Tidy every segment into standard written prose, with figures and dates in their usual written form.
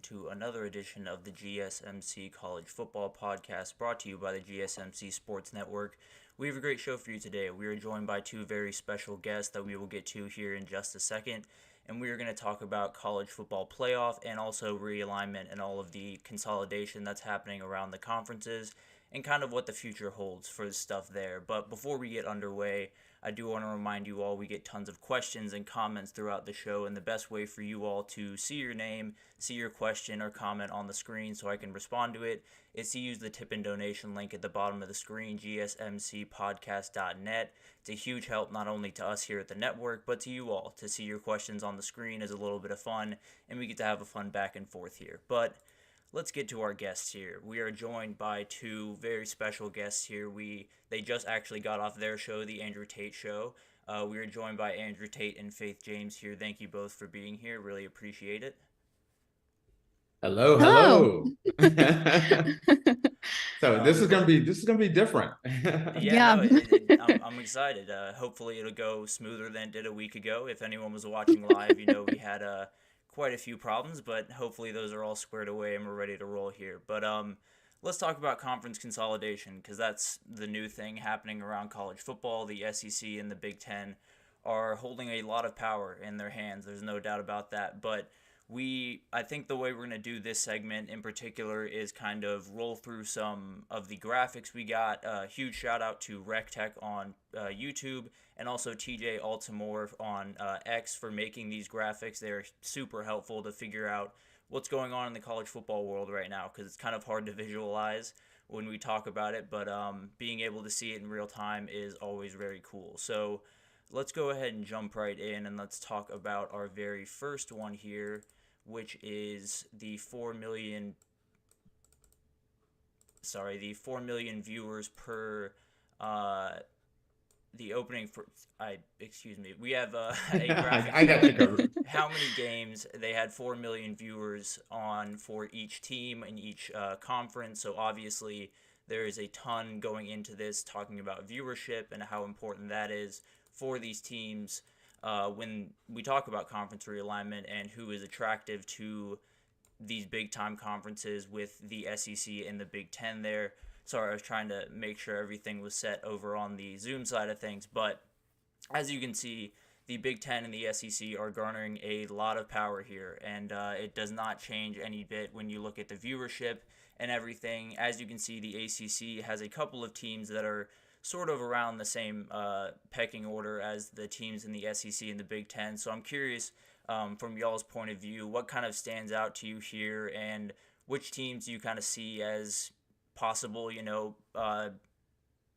to another edition of the GSMC College Football Podcast brought to you by the GSMC Sports Network. We have a great show for you today. We are joined by two very special guests that we will get to here in just a second, and we are going to talk about college football playoff and also realignment and all of the consolidation that's happening around the conferences and kind of what the future holds for the stuff there. But before we get underway, I do want to remind you all we get tons of questions and comments throughout the show, and the best way for you all to see your name, see your question or comment on the screen so I can respond to it is to use the tip and donation link at the bottom of the screen, gsmcpodcast.net. It's a huge help not only to us here at the network, but to you all. To see your questions on the screen is a little bit of fun, and we get to have a fun back and forth here. But let's get to our guests here. We are joined by two very special guests here. They just actually got off their show, the Andrew Tate Show. We are joined by Andrew Tate and Faith James here. Thank you both for being here. Really appreciate it. Hello. So this is gonna be different. Yeah. No, I'm excited. Hopefully it'll go smoother than it did a week ago. If anyone was watching live, we had quite a few problems, but hopefully those are all squared away and we're ready to roll here. But let's talk about conference consolidation, because that's the new thing happening around college football. The SEC and the Big Ten are holding a lot of power in their hands. There's no doubt about that. But I think the way we're going to do this segment in particular is kind of roll through some of the graphics we got. Huge shout out to RecTech on YouTube and also TJ Altimore on X for making these graphics. They're super helpful to figure out what's going on in the college football world right now, because it's kind of hard to visualize when we talk about it, but being able to see it in real time is always very cool. So let's go ahead and jump right in and let's talk about our very first one here, which is the 4 million viewers per the opening for we have a graphic. I got you covered. How many games they had 4 million viewers on for each team in each conference. So obviously there is a ton going into this, talking about viewership and how important that is for these teams when we talk about conference realignment and who is attractive to these big-time conferences with the SEC and the Big Ten there. Sorry, I was trying to make sure everything was set over on the Zoom side of things. But as you can see, the Big Ten and the SEC are garnering a lot of power here, and it does not change any bit when you look at the viewership and everything. As you can see, the ACC has a couple of teams that are sort of around the same pecking order as the teams in the SEC and the Big Ten. So I'm curious, from y'all's point of view, what kind of stands out to you here, and which teams do you kind of see as possible,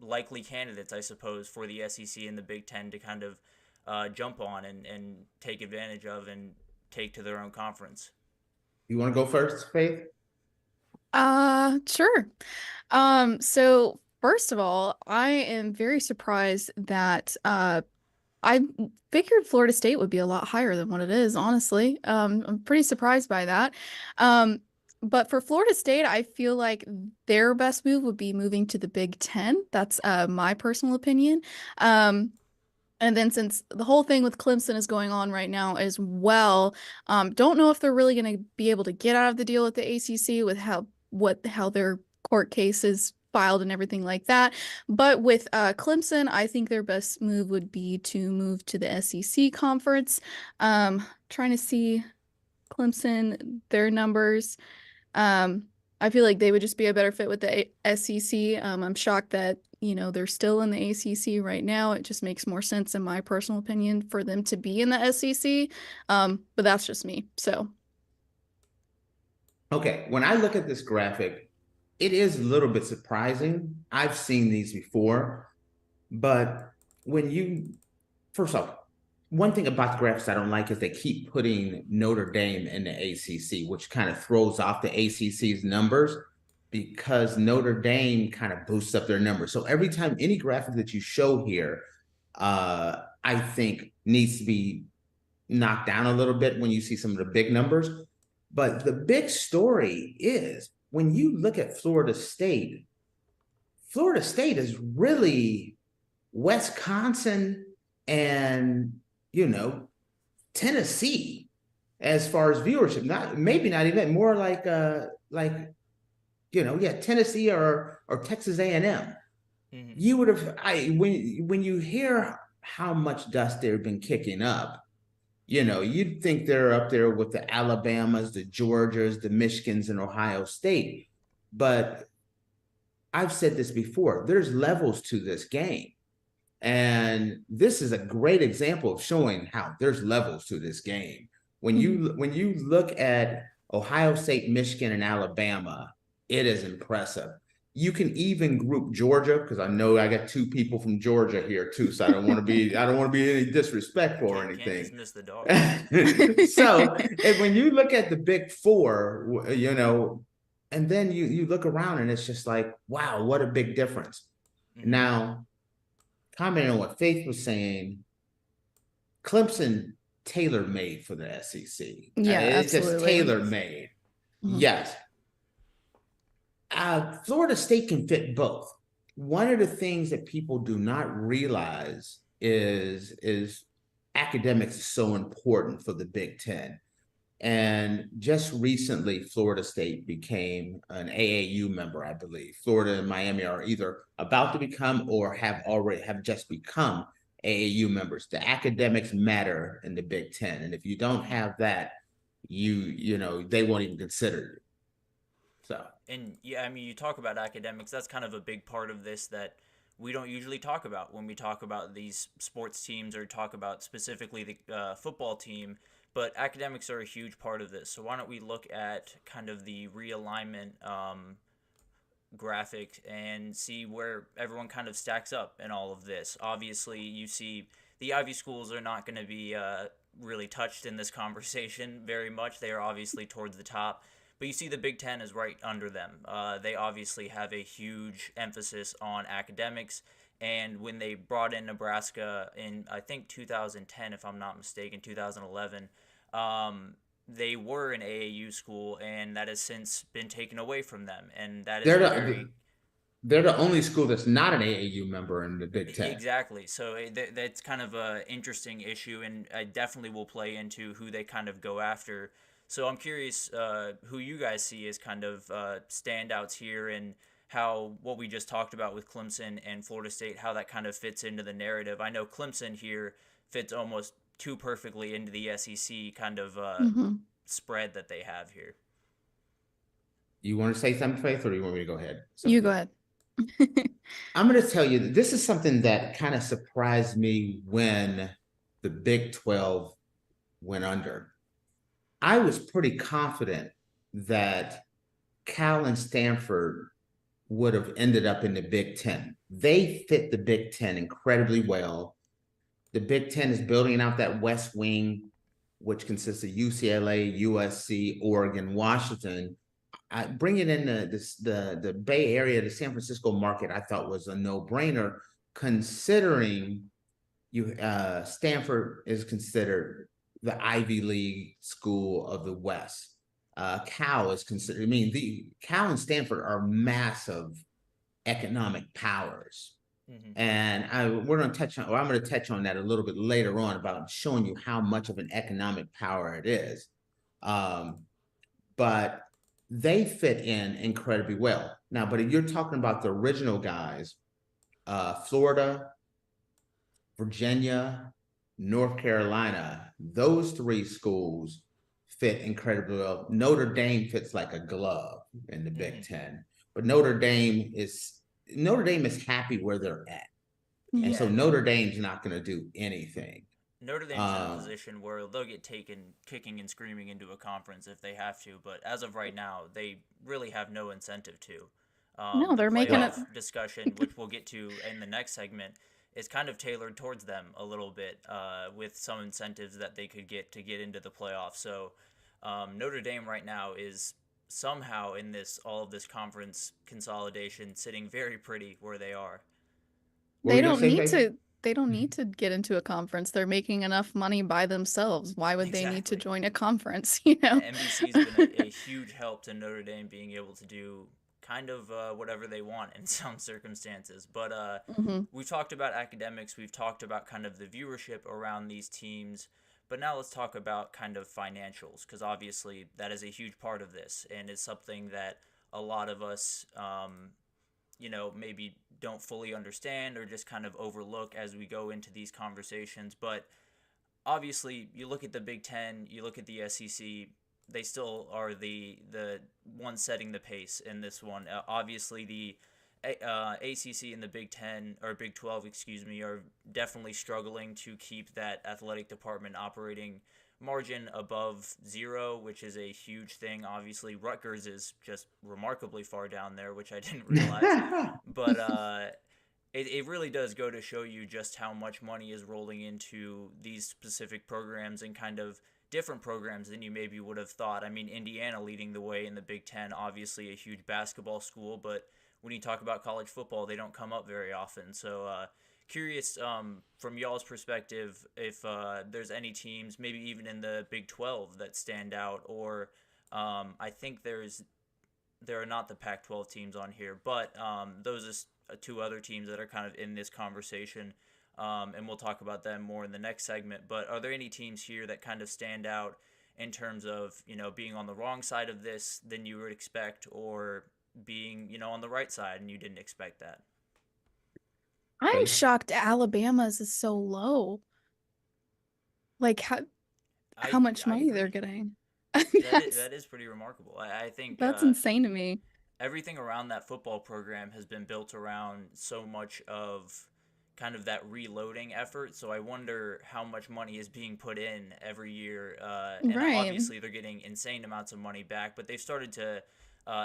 likely candidates, I suppose, for the SEC and the Big Ten to kind of jump on and take advantage of and take to their own conference? You want to go first, Faith? Sure. So first of all, I am very surprised that I figured Florida State would be a lot higher than what it is, honestly. I'm pretty surprised by that. But for Florida State, I feel like their best move would be moving to the Big Ten. That's my personal opinion. And then since the whole thing with Clemson is going on right now as well, don't know if they're really going to be able to get out of the deal with the ACC with how their court case is filed and everything like that. But with Clemson, I think their best move would be to move to the SEC conference. Trying to see Clemson, their numbers. I feel like they would just be a better fit with the SEC. I'm shocked that, they're still in the ACC right now. It just makes more sense, in my personal opinion, for them to be in the SEC. But that's just me. So. Okay, when I look at this graphic, it is a little bit surprising. I've seen these before, but first off, one thing about the graphics I don't like is they keep putting Notre Dame in the ACC, which kind of throws off the ACC's numbers, because Notre Dame kind of boosts up their numbers. So every time any graphic that you show here, I think needs to be knocked down a little bit when you see some of the big numbers. But the big story is, when you look at Florida State is really Wisconsin and, Tennessee. as far as viewership. Not even more Tennessee or Texas A&M. Mm-hmm. You would have when you hear how much dust they've been kicking up, you'd think they're up there with the Alabamas, the Georgias, the Michigans, and Ohio State. But I've said this before, there's levels to this game. And this is a great example of showing how there's levels to this game. When you look at Ohio State, Michigan, and Alabama, it is impressive. You can even group Georgia, because I know I got two people from Georgia here too, so I don't want to be any disrespectful or anything. Can't dismiss the dog. So when you look at the Big Four, and then you look around and it's just like, wow, what a big difference. Mm-hmm. Now, commenting on what Faith was saying, Clemson tailor-made for the SEC. Yeah, it's absolutely. Just tailor-made. Mm-hmm. Yes. Florida State can fit both. One of the things that people do not realize is academics is so important for the Big Ten. And just recently, Florida State became an AAU member, I believe. Florida and Miami are either about to become or have just become AAU members. The academics matter in the Big Ten, and if you don't have that, they won't even consider you. So. And yeah, I mean, you talk about academics. That's kind of a big part of this that we don't usually talk about when we talk about these sports teams or talk about specifically the football team. But academics are a huge part of this. So why don't we look at kind of the realignment graphic and see where everyone kind of stacks up in all of this. Obviously, you see the Ivy schools are not going to be really touched in this conversation very much. They are obviously towards the top. But you see the Big Ten is right under them. They obviously have a huge emphasis on academics. And when they brought in Nebraska in, I think, 2010, if I'm not mistaken, 2011, they were an AAU school, and that has since been taken away from them. And that is they're the only school that's not an AAU member in the Big Ten. Exactly. So that's kind of an interesting issue, and I definitely will play into who they kind of go after. So I'm curious who you guys see as kind of standouts here and how what we just talked about with Clemson and Florida State, how that kind of fits into the narrative. I know Clemson here fits almost too perfectly into the SEC kind of spread that they have here. You want to say something, Faith, or do you want me to go ahead? You go ahead. I'm going to tell you that this is something that kind of surprised me when the Big 12 went under. I was pretty confident that Cal and Stanford would have ended up in the Big Ten. They fit the Big Ten incredibly well. The Big Ten is building out that West Wing, which consists of UCLA, USC, Oregon, Washington. Bringing in the Bay Area, the San Francisco market, I thought was a no-brainer, considering Stanford is considered the Ivy League school of the West. Cal is considered. Cal and Stanford are massive economic powers, and I'm going to touch on that a little bit later on about showing you how much of an economic power it is. But they fit in incredibly well. Now, but if you're talking about the original guys, Florida, Virginia, North Carolina, those three schools fit incredibly well. Notre Dame fits like a glove in the Big Ten, but Notre Dame is happy where they're at, and so Notre Dame's not going to do anything. Notre Dame's in a position where they'll get taken kicking and screaming into a conference if they have to, but as of right now, they really have no incentive to. No, they're making a discussion, which we'll get to in the next segment, is kind of tailored towards them a little bit with some incentives that they could get to get into the playoffs. So Notre Dame right now is somehow in all of this conference consolidation sitting very pretty where they are. They don't need to get into a conference. They're making enough money by themselves. Why would they need to join a conference? NBC's been a huge help to Notre Dame being able to do kind of whatever they want in some circumstances. But we've talked about academics. We've talked about kind of the viewership around these teams. But now let's talk about kind of financials, because obviously that is a huge part of this, and it's something that a lot of us, maybe don't fully understand or just kind of overlook as we go into these conversations. But obviously, you look at the Big Ten, you look at the SEC, they still are the one setting the pace in this one. Obviously, the ACC and the Big Ten or Big 12, excuse me, are definitely struggling to keep that athletic department operating margin above zero, which is a huge thing. Obviously, Rutgers is just remarkably far down there, which I didn't realize. But it really does go to show you just how much money is rolling into these specific programs and kind of different programs than you maybe would have thought. I mean, Indiana leading the way in the Big Ten, obviously a huge basketball school, but when you talk about college football, they don't come up very often. So curious from y'all's perspective if there's any teams, maybe even in the Big 12, that stand out, or I think there are not the Pac-12 teams on here, but those are two other teams that are kind of in this conversation, and we'll talk about them more in the next segment. But are there any teams here that kind of stand out in terms of, being on the wrong side of this than you would expect, or being, on the right side and you didn't expect that? I'm shocked Alabama's is so low. Like how much money they're getting. That is pretty remarkable. I think that's insane to me. Everything around that football program has been built around so much of kind of that reloading effort. So I wonder how much money is being put in every year. And obviously they're getting insane amounts of money back, but they've started to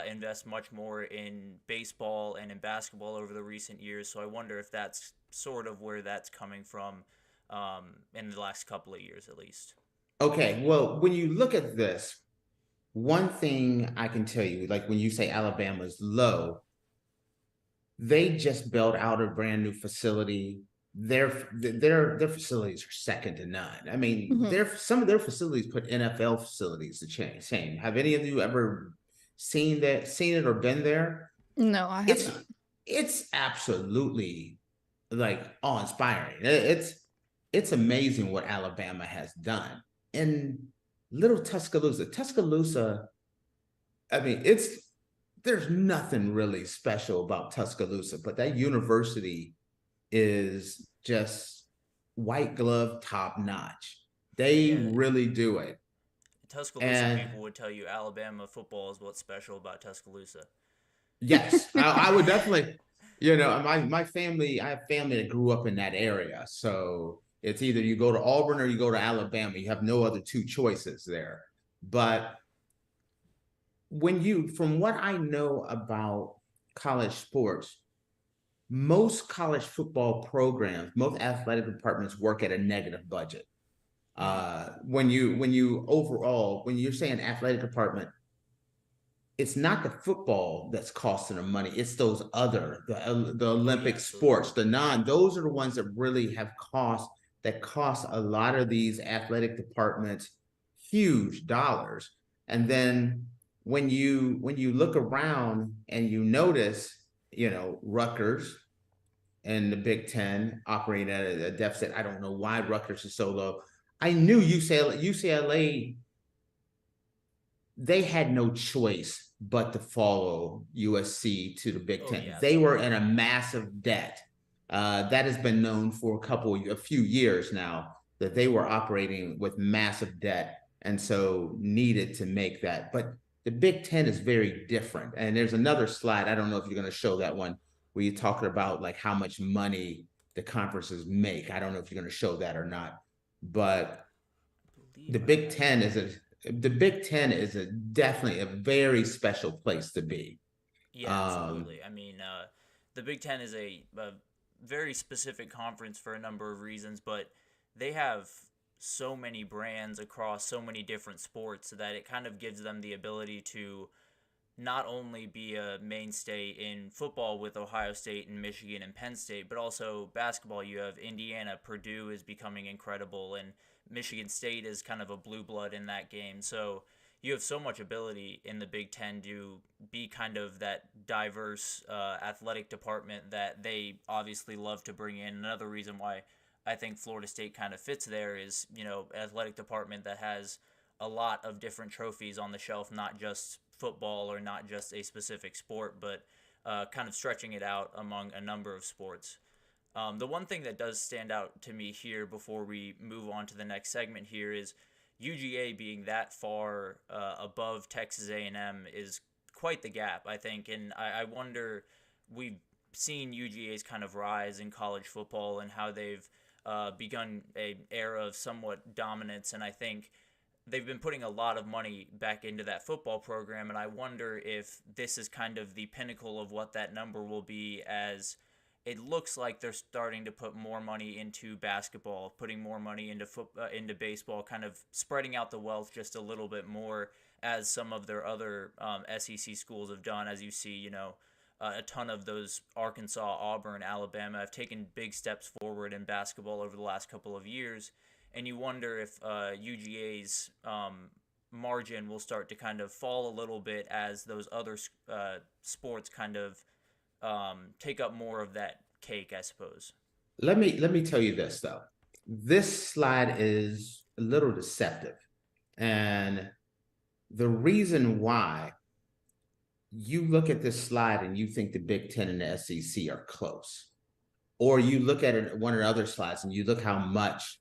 invest much more in baseball and in basketball over the recent years. So I wonder if that's sort of where that's coming from in the last couple of years, at least. Okay, well, when you look at this, one thing I can tell you, like when you say Alabama's low, they just built out a brand new facility. Their facilities are second to none. I mean, some of their facilities put NFL facilities to shame. Have any of you ever seen it or been there? No, I have not. It's absolutely like awe-inspiring. It's amazing what Alabama has done. And little Tuscaloosa, I mean, there's nothing really special about Tuscaloosa, but that university is just white glove top notch. They really do it. Tuscaloosa people would tell you Alabama football is what's special about Tuscaloosa. Yes, I would definitely, my family, I have family that grew up in that area. So it's either you go to Auburn or you go to Alabama. You have no other two choices there. But from what I know about college sports, most college football programs, most athletic departments work at a negative budget. When you're saying athletic department, it's not the football that's costing them money. It's those the Olympic sports, those are the ones that really have cost a lot of these athletic departments huge dollars. And then when you look around and you notice, Rutgers and the Big Ten operating at a deficit. I don't know why Rutgers is so low. I knew UCLA, they had no choice but to follow USC to the Big Ten. Yeah, they were in a massive debt. That has been known for a few years now, that they were operating with massive debt and so needed to make that. But the Big Ten is very different. And there's another slide. I don't know if you're going to show that one where you're talking about like how much money the conferences make. I don't know if you're going to show that or not. But the Big Ten is definitely a very special place to be. Yeah, absolutely. I mean, the Big Ten is a very specific conference for a number of reasons, but they have so many brands across so many different sports that it kind of gives them the ability to not only be a mainstay in football with Ohio State and Michigan and Penn State, but also basketball. You have Indiana, Purdue is becoming incredible, and Michigan State is kind of a blue blood in that game. So you have so much ability in the Big Ten to be kind of that diverse athletic department that they obviously love to bring in. Another reason why I think Florida State kind of fits there is, athletic department that has a lot of different trophies on the shelf, not just football or not just a specific sport, but kind of stretching it out among a number of sports. The one thing that does stand out to me here before we move on to the next segment here is UGA being that far above Texas A&M is quite the gap, I think. And I wonder, we've seen UGA's kind of rise in college football and how they've begun an era of somewhat dominance. And I think they've been putting a lot of money back into that football program. And I wonder if this is kind of the pinnacle of what that number will be, as it looks like they're starting to put more money into basketball, putting more money into baseball, kind of spreading out the wealth just a little bit more, as some of their other SEC schools have done. As you see, a ton of those Arkansas, Auburn, Alabama have taken big steps forward in basketball over the last couple of years. And you wonder if UGA's margin will start to kind of fall a little bit as those other sports kind of take up more of that cake, I suppose. Let me tell you this, though. This slide is a little deceptive. And the reason why, you look at this slide and you think the Big Ten and the SEC are close. Or you look at it, one of the other slides, and you look how much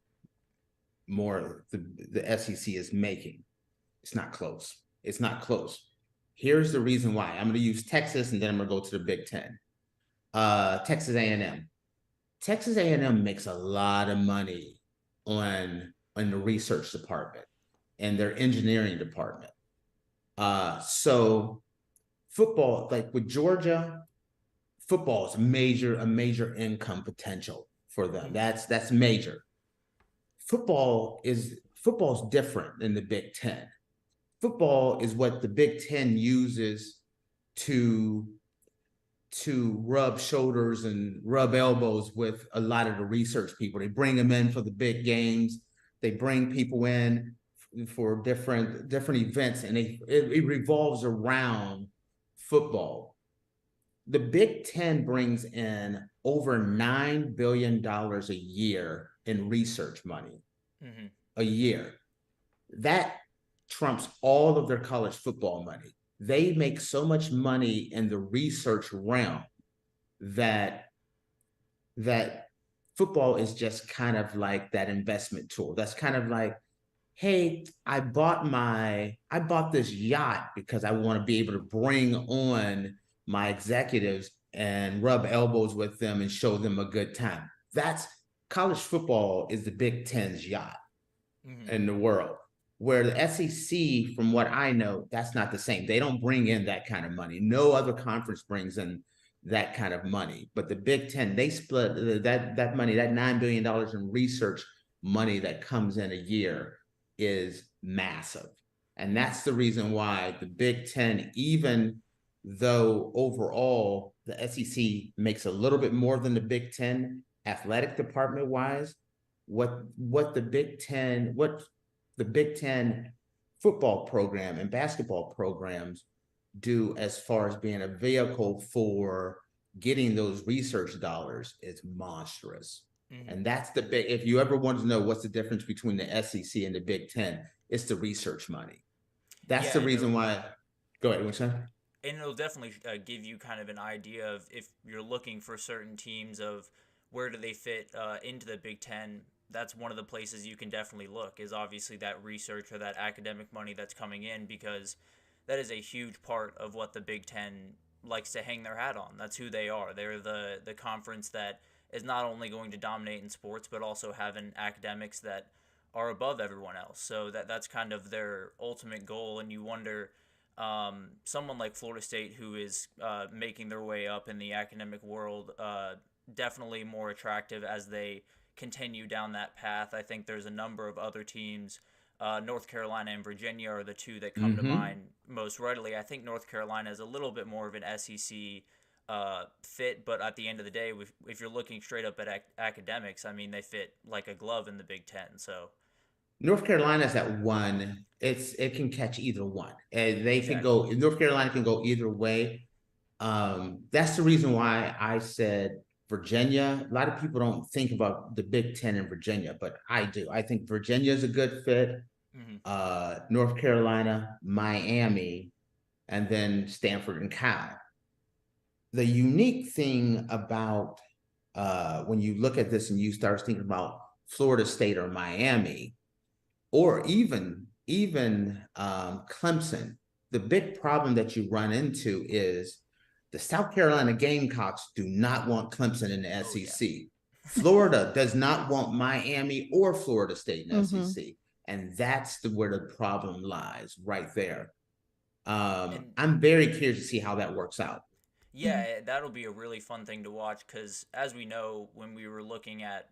more the SEC is making. It's not close. It's not close. Here's the reason why. I'm going to use Texas, and then I'm going to go to the Big Ten. Texas A&M. Texas A&M makes a lot of money on the research department and their engineering department. So football, like with Georgia, football is a major income potential for them. That's major. Football is different than the Big Ten. Football is what the Big Ten uses to rub shoulders and rub elbows with a lot of the research people. They bring them in for the big games. They bring people in for different events, and it revolves around football. The Big Ten brings in over $9 billion a year in research money a year. That trumps all of their college football money. They make so much money in the research realm that football is just kind of like that investment tool. That's kind of like, hey, I bought this yacht because I want to be able to bring on my executives and rub elbows with them and show them a good time. That's college football is the Big Ten's yacht in the world. Where the SEC, from what I know, that's not the same. They don't bring in that kind of money. No other conference brings in that kind of money. But the Big Ten, they split that money, that $9 billion in research money that comes in a year is massive. And that's the reason why the Big Ten, even though overall the SEC makes a little bit more than the Big Ten athletic department wise, what the Big Ten football program and basketball programs do as far as being a vehicle for getting those research dollars is monstrous. And that's if you ever want to know what's the difference between the SEC and the Big Ten, it's the research money. That's the reason why. Go ahead, what's that? And it'll definitely give you kind of an idea of, if you're looking for certain teams, of where do they fit into the Big Ten. That's one of the places you can definitely look, is obviously that research or that academic money that's coming in, because that is a huge part of what the Big Ten likes to hang their hat on. That's who they are. They're the conference that is not only going to dominate in sports, but also having academics that are above everyone else. So that's kind of their ultimate goal. And you wonder, someone like Florida State, who is making their way up in the academic world, definitely more attractive as they continue down that path. I think there's a number of other teams. North Carolina and Virginia are the two that come to mind most readily. I think North Carolina is a little bit more of an SEC fit, but at the end of the day, if you're looking straight up at academics, I mean, they fit like a glove in the Big Ten. So North Carolina is that one. It can catch either one. They can go. North Carolina can go either way. That's the reason why I said Virginia. A lot of people don't think about the Big Ten in Virginia, but I do. I think Virginia is a good fit. North Carolina, Miami, and then Stanford and Cal. The unique thing about when you look at this and you start thinking about Florida State or Miami, or even Clemson, the big problem that you run into is the South Carolina Gamecocks do not want Clemson in the SEC. Yeah. Florida does not want Miami or Florida State in the SEC. And that's where the problem lies, right there. I'm very curious to see how that works out. Yeah, that'll be a really fun thing to watch because, as we know, when we were looking at,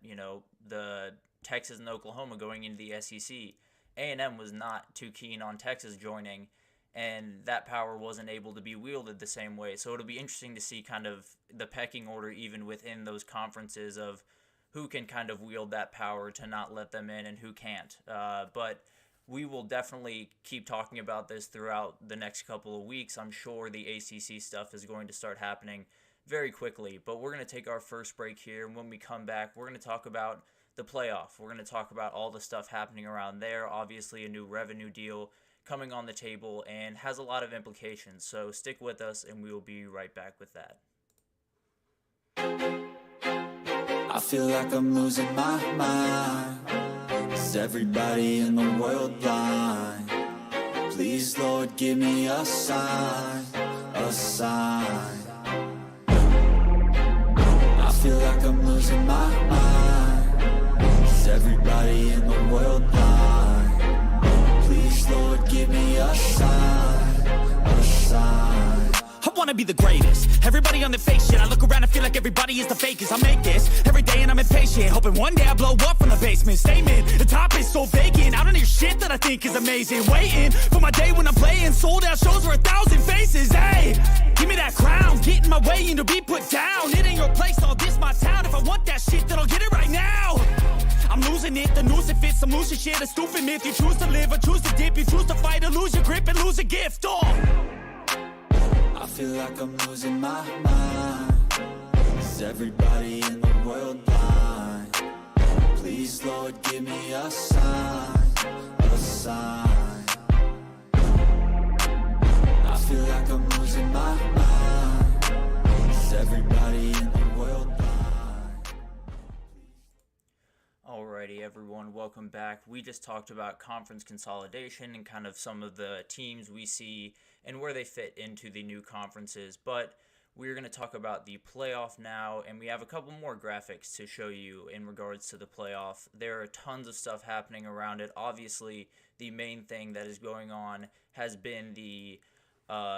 the Texas and Oklahoma going into the SEC, A&M was not too keen on Texas joining, and that power wasn't able to be wielded the same way. So it'll be interesting to see kind of the pecking order even within those conferences of who can kind of wield that power to not let them in and who can't. But we will definitely keep talking about this throughout the next couple of weeks. I'm sure the ACC stuff is going to start happening very quickly. But we're going to take our first break here, and when we come back, we're going to talk about the playoff. We're going to talk about all the stuff happening around there. Obviously, a new revenue deal coming on the table and has a lot of implications. So stick with us, and we will be right back with that. I feel like I'm losing my mind. Is everybody in the world blind? Please, Lord, give me a sign, a sign. I feel like I'm losing my mind. Is everybody in the world blind? Please, Lord, give me a sign, a sign. I wanna be the greatest. Everybody on the fake shit. I look around and feel like everybody is the fakest. I make this every day and I'm impatient, hoping one day I blow up from the basement. Statement, the top is so vacant. I don't hear shit that I think is amazing. Waiting for my day when I'm playing sold out shows for 1,000 faces. Hey, give me that crown, get in my way and to be put down. It ain't your place, all this my town. If I want that shit, then I'll get it right now. I'm losing it, the noose it fits, I'm losing shit. A stupid myth, you choose to live or choose to dip. You choose to fight or lose your grip and lose a gift. I feel like I'm losing my mind. Is everybody in the world blind? Please, Lord, give me a sign, a sign. I feel like I'm losing my mind. Is everybody in the world blind? Alrighty, everyone, welcome back. We just talked about conference consolidation and kind of some of the teams we see and where they fit into the new conferences, but we're going to talk about the playoff now, and we have a couple more graphics to show you in regards to the playoff. There are tons of stuff happening around it. Obviously, the main thing that is going on has been the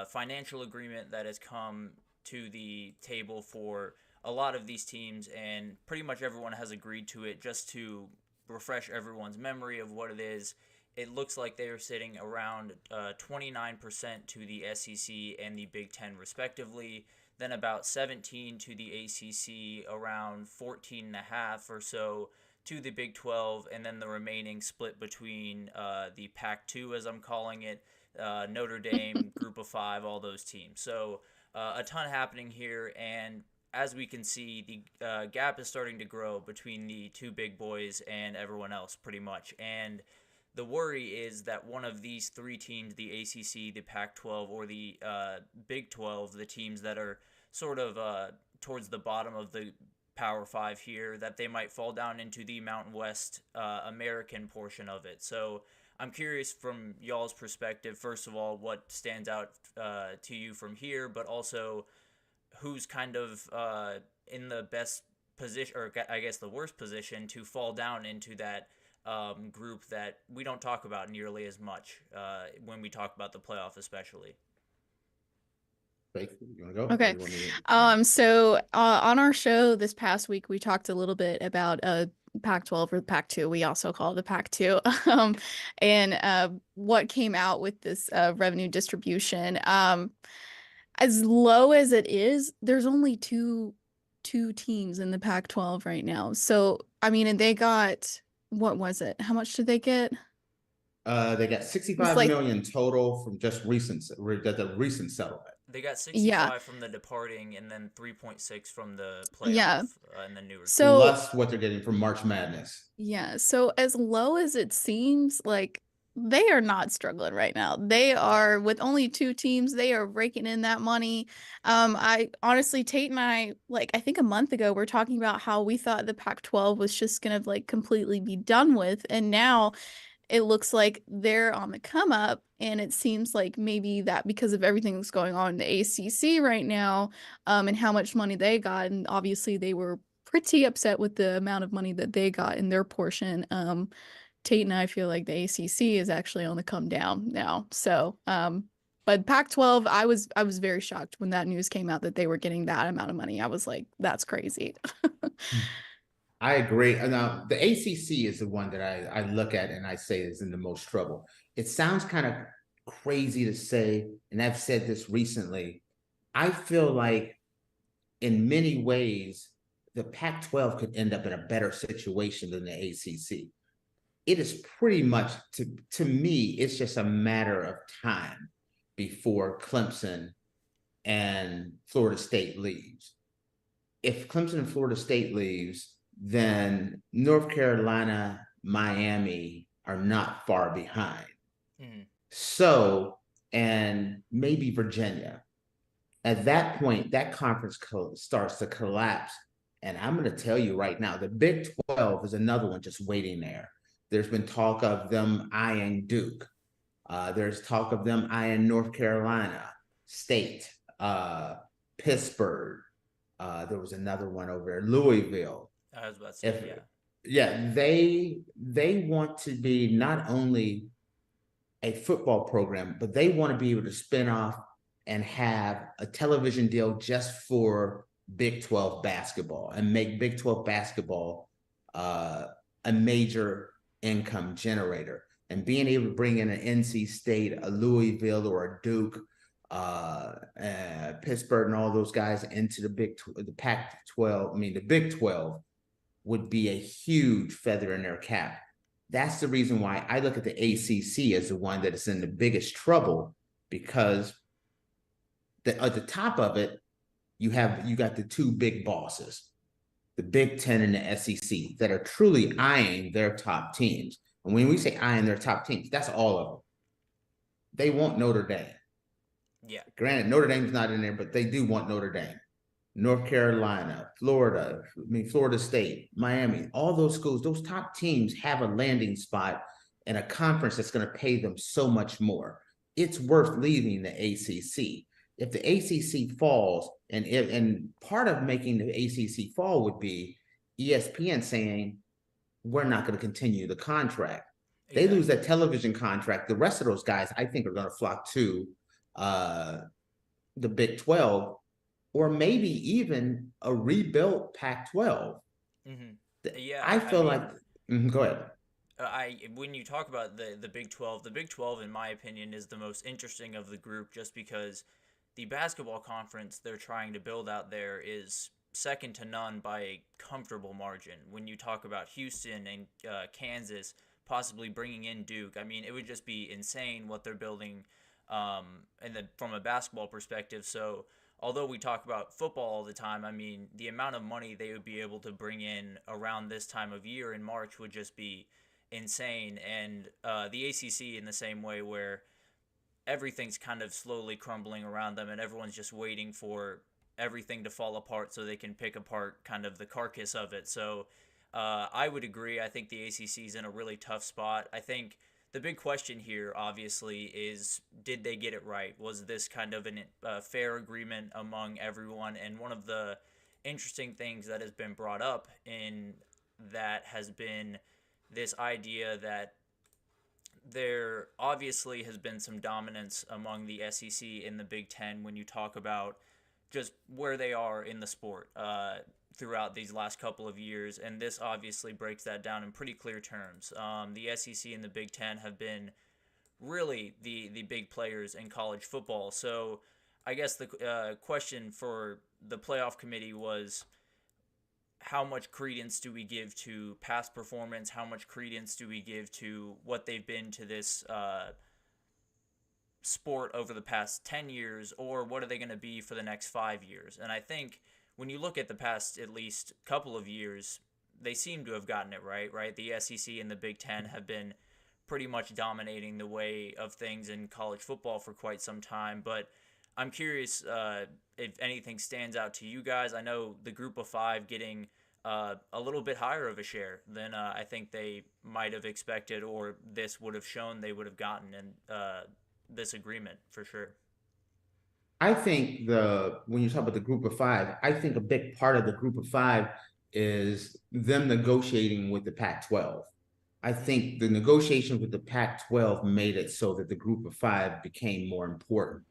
financial agreement that has come to the table for a lot of these teams, and pretty much everyone has agreed to it. Just to refresh everyone's memory of what it is, it looks like they are sitting around 29% to the SEC and the Big Ten respectively, then about 17 to the ACC, around 14.5 or so to the Big 12, and then the remaining split between the Pac-2, as I'm calling it, Notre Dame, Group of Five, all those teams. So a ton happening here, and as we can see, the gap is starting to grow between the two big boys and everyone else pretty much, and the worry is that one of these three teams, the ACC, the Pac-12, or the Big 12, the teams that are sort of towards the bottom of the Power 5 here, that they might fall down into the Mountain West American portion of it. So I'm curious from y'all's perspective, first of all, what stands out to you from here, but also who's kind of in the best position, or I guess the worst position, to fall down into that group that we don't talk about nearly as much when we talk about the playoff, especially. Faith, you want to go? Okay. So on our show this past week, we talked a little bit about Pac-12 or Pac-2. We also call it the Pac-2, and what came out with this revenue distribution. As low as it is, there's only two teams in the Pac-12 right now. So I mean, and they got, what was it? How much did they get? They got $65 million total from just the recent settlement. They got Yeah. 65 from the departing, and then 3.6 from the Yeah. playoff, and the newer. So Plus what they're getting from March Madness. yeah, so as low as it seems, like they are not struggling right now. They are with only two teams, they are raking in that money. I honestly, Tate and I, like I think a month ago, we're talking about how we thought the Pac-12 was just gonna like completely be done with, and now it looks like they're on the come up, and it seems like maybe that because of everything that's going on in the ACC right now, and how much money they got, and obviously they were pretty upset with the amount of money that they got in their portion. Tate and I feel like the ACC is actually on the come down now. So, but Pac-12, I was very shocked when that news came out that they were getting that amount of money. I was like, that's crazy. I agree. Now, the ACC is the one that I look at and I say is in the most trouble. It sounds kind of crazy to say, and I've said this recently. I feel like in many ways, the Pac-12 could end up in a better situation than the ACC. It is pretty much, to me, it's just a matter of time before Clemson and Florida State leaves. If Clemson and Florida State leaves, then North Carolina, Miami are not far behind. Mm-hmm. So, and maybe Virginia. At that point, that conference starts to collapse. And I'm going to tell you right now, the Big 12 is another one just waiting there. There's been talk of them eyeing Duke. There's talk of them eyeing North Carolina State, Pittsburgh. There was another one over there, Louisville. I was about to say, Yeah, they want to be not only a football program, but they want to be able to spin off and have a television deal just for Big 12 basketball and make Big 12 basketball a major income generator. And being able to bring in an NC State, a Louisville, or a Duke, Pittsburgh, and all those guys into the Pac-12, the Big 12 would be a huge feather in their cap. That's the reason why I look at the ACC as the one that is in the biggest trouble, because at the top of it, you got the two big bosses, the Big Ten and the SEC, that are truly eyeing their top teams. And when we say eyeing their top teams, that's all of them. They want Notre Dame. Yeah. Granted, Notre Dame's not in there, but they do want Notre Dame. North Carolina, Florida, Florida State, Miami, all those schools, those top teams have a landing spot in a conference that's going to pay them so much more. It's worth leaving the ACC. If the ACC falls, and part of making the ACC fall would be ESPN saying, we're not going to continue the contract. Exactly. They lose that television contract. The rest of those guys, I think, are going to flock to the Big 12, or maybe even a rebuilt Pac-12. Mm-hmm. Yeah, I feel like. Go ahead. When you talk about the Big 12, the Big 12, in my opinion, is the most interesting of the group, just because the basketball conference they're trying to build out there is second to none by a comfortable margin. When you talk about Houston and Kansas possibly bringing in Duke, it would just be insane what they're building from a basketball perspective. So although we talk about football all the time, the amount of money they would be able to bring in around this time of year in March would just be insane. And the ACC in the same way, where everything's kind of slowly crumbling around them and everyone's just waiting for everything to fall apart so they can pick apart kind of the carcass of it. So I would agree. I think the ACC is in a really tough spot. I think the big question here, obviously, is did they get it right? Was this kind of a fair agreement among everyone? And one of the interesting things that has been brought up in that has been this idea that there obviously has been some dominance among the SEC in the Big Ten when you talk about just where they are in the sport throughout these last couple of years, and this obviously breaks that down in pretty clear terms. The SEC and the Big Ten have been really the big players in college football. So I guess the question for the playoff committee was, how much credence do we give to past performance? How much credence do we give to what they've been to this sport over the past 10 years, or what are they going to be for the next 5 years? And I think when you look at the past at least couple of years, they seem to have gotten it right? The SEC and the Big Ten have been pretty much dominating the way of things in college football for quite some time. But I'm curious if anything stands out to you guys. I know the Group of Five getting a little bit higher of a share than I think they might have expected, or this would have shown they would have gotten in this agreement for sure. I think when you talk about the Group of Five, I think a big part of the Group of Five is them negotiating with the Pac-12. I think the negotiations with the Pac-12 made it so that the Group of Five became more important,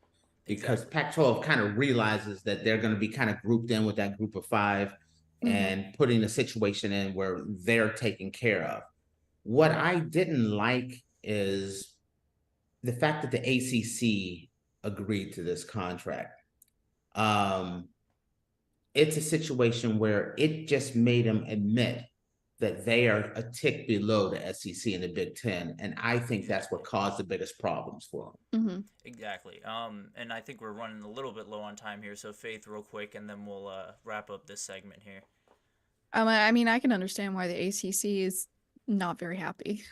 because Pac-12 kind of realizes that they're going to be kind of grouped in with that Group of Five and putting a situation in where they're taken care of. What I didn't like is the fact that the ACC agreed to this contract. It's a situation where it just made them admit that they are a tick below the SEC and the Big Ten, and I think that's what caused the biggest problems for them. Exactly. And I think we're running a little bit low on time here, so Faith, real quick, and then we'll wrap up this segment here. I mean, I can understand why the ACC is not very happy.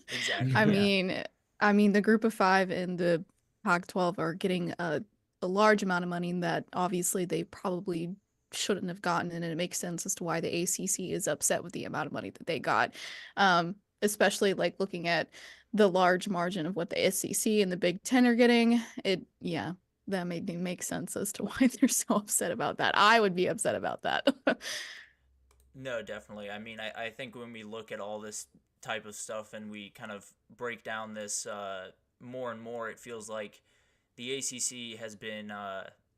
Exactly. I mean, the Group of Five and the Pac-12 are getting a large amount of money that obviously they probably shouldn't have gotten, and it makes sense as to why the ACC is upset with the amount of money that they got, especially like looking at the large margin of what the SEC and the Big Ten are getting. That made me make sense as to why they're so upset about that. I would be upset about that. No, definitely. I mean, I think when we look at all this type of stuff and we kind of break down this more and more, it feels like the ACC has been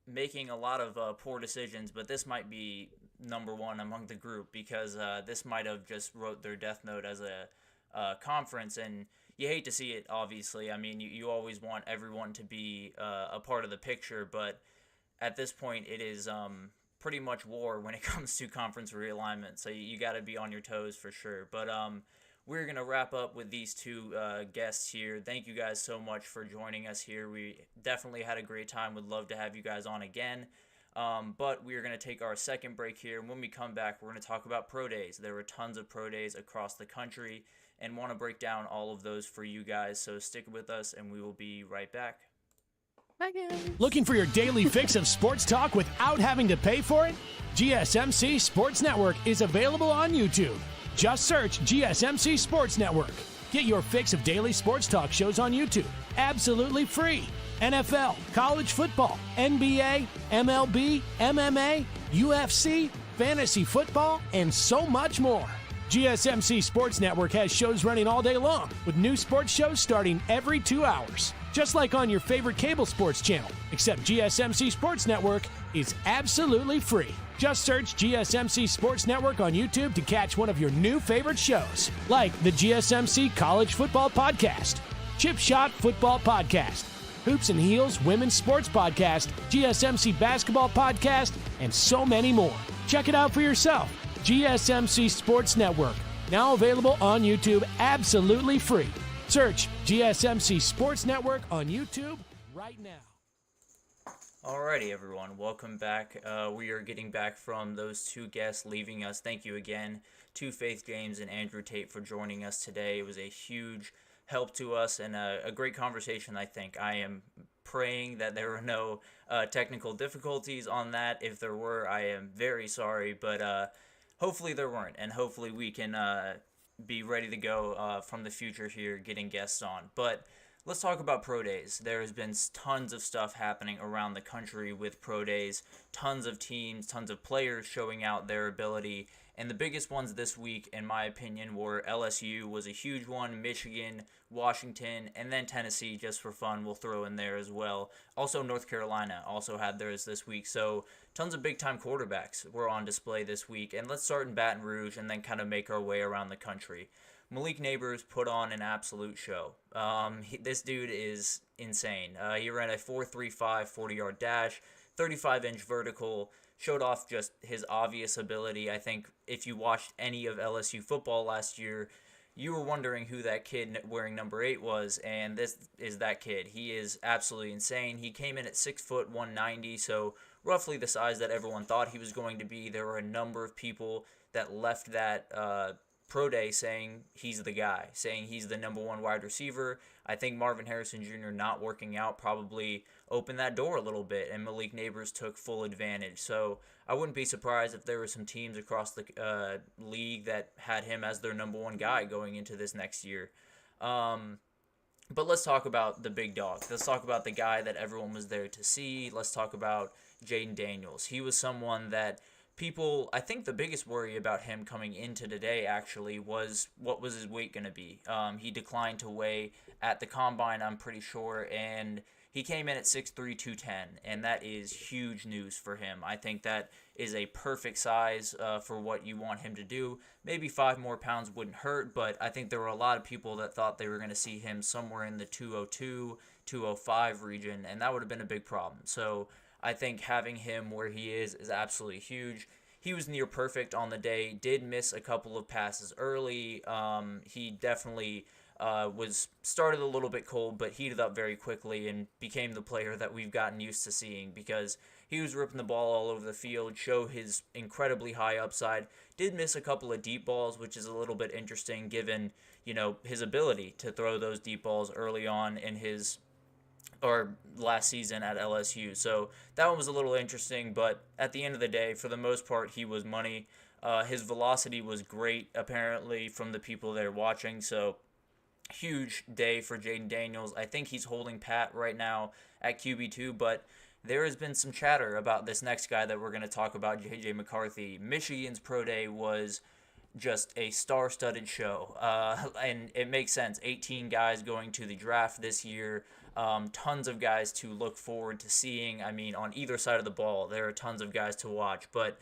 making a lot of poor decisions, but this might be number one among the group, because this might have just wrote their death note as a conference, and you hate to see it, obviously. I mean, you always want everyone to be a part of the picture, but at this point it is pretty much war when it comes to conference realignment, so you got to be on your toes for sure. But we're going to wrap up with these two guests here. Thank you guys so much for joining us here. We definitely had a great time. Would love to have you guys on again. But we are going to take our second break here. And when we come back, we're going to talk about pro days. There were tons of pro days across the country and want to break down all of those for you guys. So stick with us and we will be right back. Bye, guys. Looking for your daily fix of sports talk without having to pay for it? GSMC Sports Network is available on YouTube. Just search GSMC Sports Network. Get your fix of daily sports talk shows on YouTube, absolutely free. NFL, college football, NBA, MLB, MMA, UFC, fantasy football, and so much more. GSMC Sports Network has shows running all day long, with new sports shows starting every 2 hours. Just like on your favorite cable sports channel, except GSMC Sports Network is absolutely free. Just search GSMC Sports Network on YouTube to catch one of your new favorite shows, like the GSMC College Football Podcast, Chip Shot Football Podcast, Hoops and Heels Women's Sports Podcast, GSMC Basketball Podcast, and so many more. Check it out for yourself. GSMC Sports Network, now available on YouTube absolutely free. Search GSMC Sports Network on YouTube right now. Alrighty, everyone, welcome back. We are getting back from those two guests leaving us. Thank you again to Faith James and Andrew Tate for joining us today. It was a huge help to us and a great conversation, I think. I am praying that there were no technical difficulties on that. If there were, I am very sorry, but hopefully there weren't, and hopefully we can be ready to go from the future here, getting guests on. But let's talk about pro days. There has been tons of stuff happening around the country with pro days, tons of teams, tons of players showing out their ability, and the biggest ones this week, in my opinion, were LSU was a huge one, Michigan, Washington, and then Tennessee, just for fun, we'll throw in there as well. Also, North Carolina also had theirs this week, so tons of big-time quarterbacks were on display this week. And let's start in Baton Rouge and then kind of make our way around the country. Malik Neighbors put on an absolute show. This dude is insane. He ran a 4.35 40-yard dash, 35-inch vertical, showed off just his obvious ability. I think if you watched any of LSU football last year, you were wondering who that kid wearing number 8 was, and this is that kid. He is absolutely insane. He came in at 6 foot 190, so roughly the size that everyone thought he was going to be. There were a number of people that left that pro day saying he's the guy, saying he's the number 1 wide receiver. I think Marvin Harrison Jr. not working out probably opened that door a little bit, and Malik Neighbors took full advantage. So I wouldn't be surprised if there were some teams across the league that had him as their number 1 guy going into this next year. But let's talk about the big dog. Let's talk about the guy that everyone was there to see. Let's talk about Jayden Daniels. He was someone that people, I think the biggest worry about him coming into today actually was what was his weight going to be. He declined to weigh at the combine, I'm pretty sure, and he came in at 6'3", 210, and that is huge news for him. I think that is a perfect size for what you want him to do. Maybe 5 more pounds wouldn't hurt, but I think there were a lot of people that thought they were going to see him somewhere in the 202, 205 region, and that would have been a big problem. So I think having him where he is absolutely huge. He was near perfect on the day, did miss a couple of passes early. He definitely was started a little bit cold, but heated up very quickly and became the player that we've gotten used to seeing, because he was ripping the ball all over the field, show his incredibly high upside. Did miss a couple of deep balls, which is a little bit interesting given, his ability to throw those deep balls early on in his or last season at LSU. So that one was a little interesting, but at the end of the day, for the most part, he was money. His velocity was great, apparently, from the people there watching. So huge day for Jayden Daniels. I think he's holding pat right now at QB2, but there has been some chatter about this next guy that we're going to talk about, J.J. McCarthy. Michigan's pro day was just a star-studded show, and it makes sense. 18 guys going to the draft this year, tons of guys to look forward to seeing. I mean, on either side of the ball, there are tons of guys to watch, but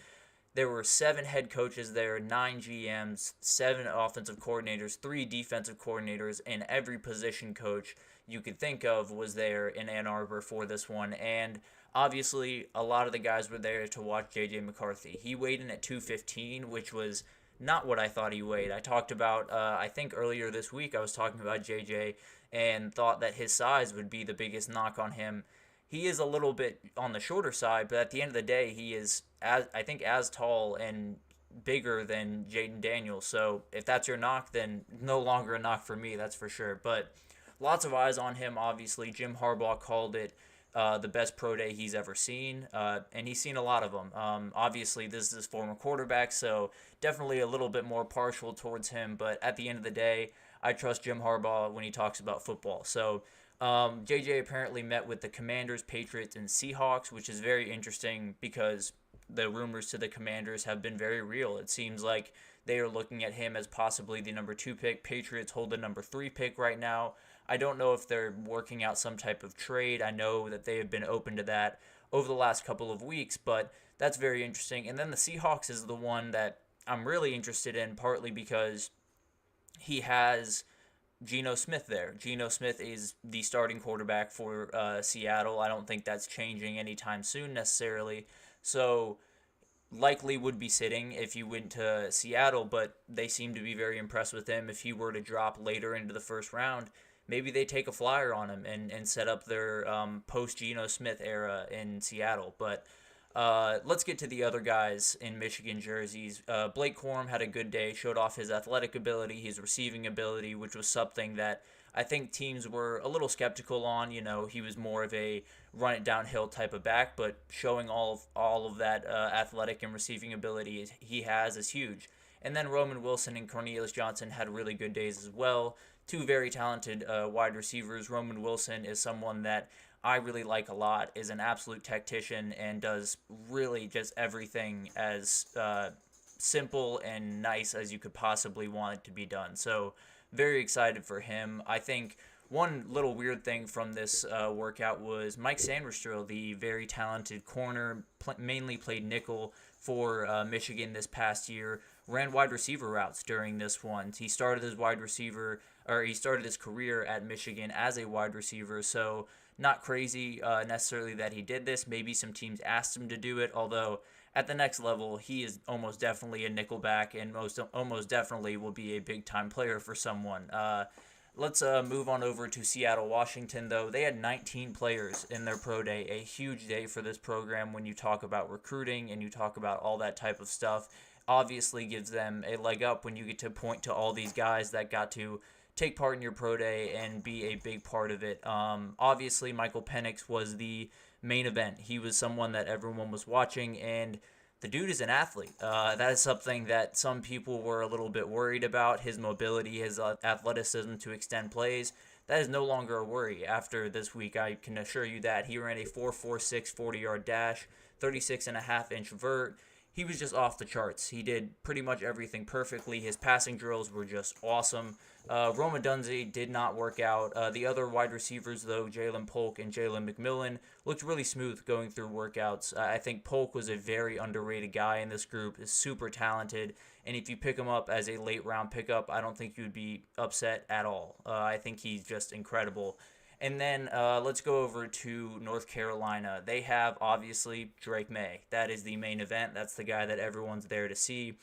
there were 7 head coaches there, 9 GMs, 7 offensive coordinators, 3 defensive coordinators, and every position coach you could think of was there in Ann Arbor for this one. And obviously, a lot of the guys were there to watch J.J. McCarthy. He weighed in at 215, which was not what I thought he weighed. I talked about, I think earlier this week, I was talking about JJ and thought that his size would be the biggest knock on him. He is a little bit on the shorter side, but at the end of the day, he is, as tall and bigger than Jayden Daniels. So if that's your knock, then no longer a knock for me, that's for sure. But lots of eyes on him, obviously. Jim Harbaugh called it the best pro day he's ever seen, and he's seen a lot of them. Obviously, this is his former quarterback, so definitely a little bit more partial towards him, but at the end of the day, I trust Jim Harbaugh when he talks about football. So JJ apparently met with the Commanders, Patriots, and Seahawks, which is very interesting because the rumors to the Commanders have been very real. It seems like they are looking at him as possibly the number 2 pick. Patriots hold the number 3 pick right now. I don't know if they're working out some type of trade. I know that they have been open to that over the last couple of weeks, but that's very interesting. And then the Seahawks is the one that I'm really interested in, partly because he has Geno Smith there. Geno Smith is the starting quarterback for Seattle. I don't think that's changing anytime soon necessarily. So likely would be sitting if you went to Seattle, but they seem to be very impressed with him. If he were to drop later into the first round, maybe they take a flyer on him and set up their post-Geno Smith era in Seattle. But let's get to the other guys in Michigan jerseys. Blake Corum had a good day, showed off his athletic ability, his receiving ability, which was something that I think teams were a little skeptical on. He was more of a run it downhill type of back, but showing all of that athletic and receiving ability he has is huge. And then Roman Wilson and Cornelius Johnson had really good days as well. 2 very talented wide receivers. Roman Wilson is someone that I really like a lot, is an absolute tactician and does really just everything as simple and nice as you could possibly want it to be done. So very excited for him. I think one little weird thing from this workout was Mike Sanders, the very talented corner, mainly played nickel for Michigan this past year, ran wide receiver routes during this one. He started his career at Michigan as a wide receiver, so not crazy necessarily that he did this. Maybe some teams asked him to do it, although at the next level, he is almost definitely a nickelback and almost definitely will be a big-time player for someone. Let's move on over to Seattle, Washington, though. They had 19 players in their pro day, a huge day for this program when you talk about recruiting and you talk about all that type of stuff. Obviously gives them a leg up when you get to point to all these guys that got to take part in your pro day and be a big part of it. Obviously, Michael Penix was the main event. He was someone that everyone was watching, and the dude is an athlete. That is something that some people were a little bit worried about. His mobility, his athleticism to extend plays. That is no longer a worry after this week. I can assure you that. He ran a 4.46 40-yard dash, 36.5-inch vert. He was just off the charts. He did pretty much everything perfectly. His passing drills were just awesome. Roma Dunze did not work out. The other wide receivers, though, Jalen Polk and Jalen McMillan, looked really smooth going through workouts. I think Polk was a very underrated guy in this group, is super talented, and if you pick him up as a late-round pickup, I don't think you'd be upset at all. I think he's just incredible. And then let's go over to North Carolina. They have, obviously, Drake May. That is the main event. That's the guy that everyone's there to see.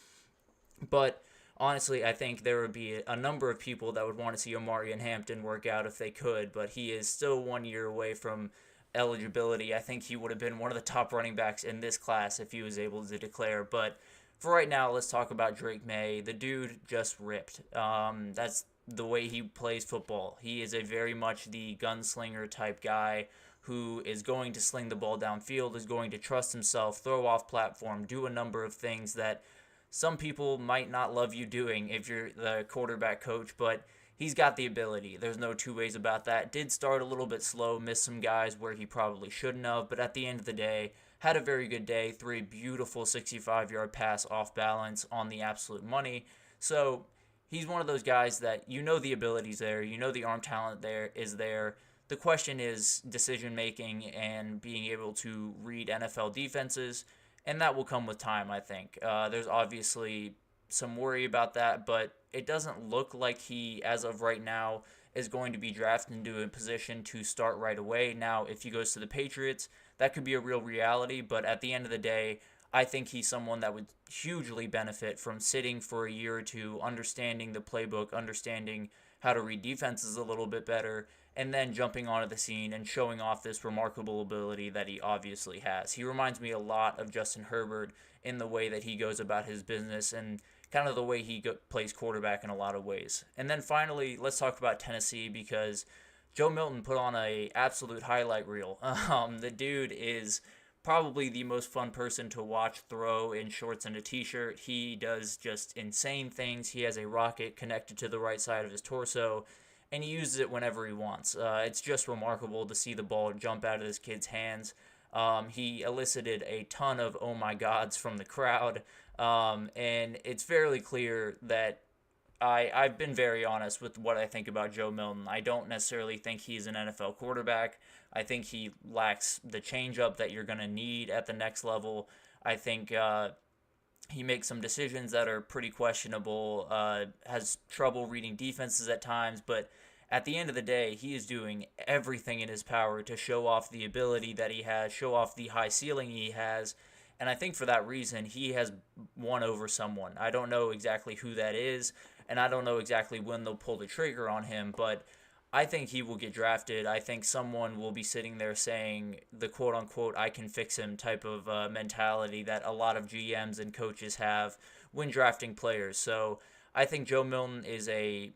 But honestly, I think there would be a number of people that would want to see Omarion Hampton work out if they could, but he is still 1 year away from eligibility. I think he would have been one of the top running backs in this class if he was able to declare. But for right now, let's talk about Drake May. The dude just ripped. That's the way he plays football. He is a very much the gunslinger type guy who is going to sling the ball downfield, is going to trust himself, throw off platform, do a number of things that some people might not love you doing if you're the quarterback coach, but he's got the ability. There's no two ways about that. Did start a little bit slow, missed some guys where he probably shouldn't have, but at the end of the day, had a very good day, threw a beautiful 65-yard pass off balance on the absolute money. So he's one of those guys that you know the ability's there, you know the arm talent there is there. The question is decision-making and being able to read NFL defenses, and that will come with time, I think. There's obviously some worry about that, but it doesn't look like he, as of right now, is going to be drafted into a position to start right away. Now, if he goes to the Patriots, that could be a real reality, but at the end of the day, I think he's someone that would hugely benefit from sitting for a year or two, understanding the playbook, understanding how to read defenses a little bit better, and then jumping onto the scene and showing off this remarkable ability that he obviously has. He reminds me a lot of Justin Herbert in the way that he goes about his business and kind of the way he plays quarterback in a lot of ways. And then finally, let's talk about Tennessee because Joe Milton put on a absolute highlight reel. The dude is probably the most fun person to watch throw in shorts and a t-shirt. He does just insane things. He has a rocket connected to the right side of his torso, and he uses it whenever he wants. It's just remarkable to see the ball jump out of this kid's hands. He elicited a ton of oh my gods from the crowd, and it's fairly clear that I've been very honest with what I think about Joe Milton. I don't necessarily think he's an NFL quarterback. I think he lacks the changeup that you're going to need at the next level. I think he makes some decisions that are pretty questionable, has trouble reading defenses at times, but at the end of the day, he is doing everything in his power to show off the ability that he has, show off the high ceiling he has, and I think for that reason, he has won over someone. I don't know exactly who that is, and I don't know exactly when they'll pull the trigger on him, but I think he will get drafted. I think someone will be sitting there saying the quote-unquote I can fix him type of mentality that a lot of GMs and coaches have when drafting players. So I think Joe Milton is a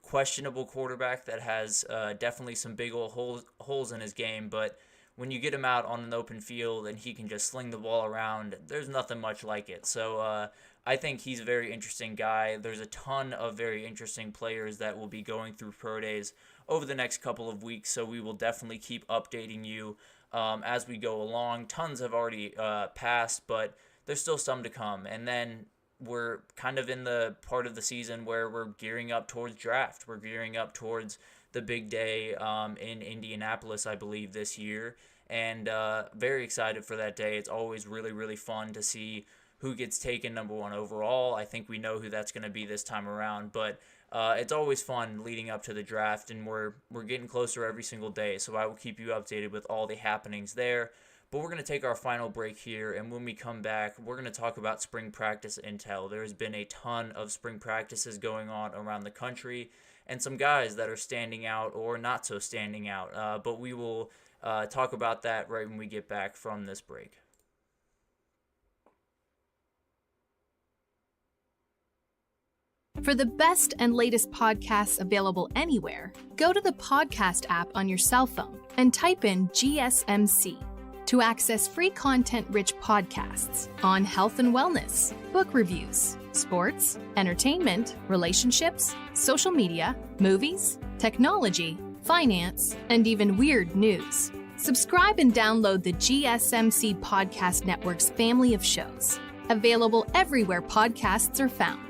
questionable quarterback that has definitely some big old holes in his game, but when you get him out on an open field and he can just sling the ball around, there's nothing much like it. So I think he's a very interesting guy. There's a ton of very interesting players that will be going through pro days over the next couple of weeks, so we will definitely keep updating you as we go along. Tons have already passed, but there's still some to come. And then we're kind of in the part of the season where we're gearing up towards draft. We're gearing up towards the big day in Indianapolis, I believe, this year. And very excited for that day. It's always really, really fun to see who gets taken number one overall. I think we know who that's going to be this time around, but it's always fun leading up to the draft, and we're getting closer every single day, so I will keep you updated with all the happenings there. But we're going to take our final break here, and when we come back, we're going to talk about spring practice intel. There's been a ton of spring practices going on around the country, and some guys that are standing out or not so standing out. But we will talk about that right when we get back from this break. For the best and latest podcasts available anywhere, go to the podcast app on your cell phone and type in GSMC to access free content-rich podcasts on health and wellness, book reviews, sports, entertainment, relationships, social media, movies, technology, finance, and even weird news. Subscribe and download the GSMC Podcast Network's family of shows, available everywhere podcasts are found.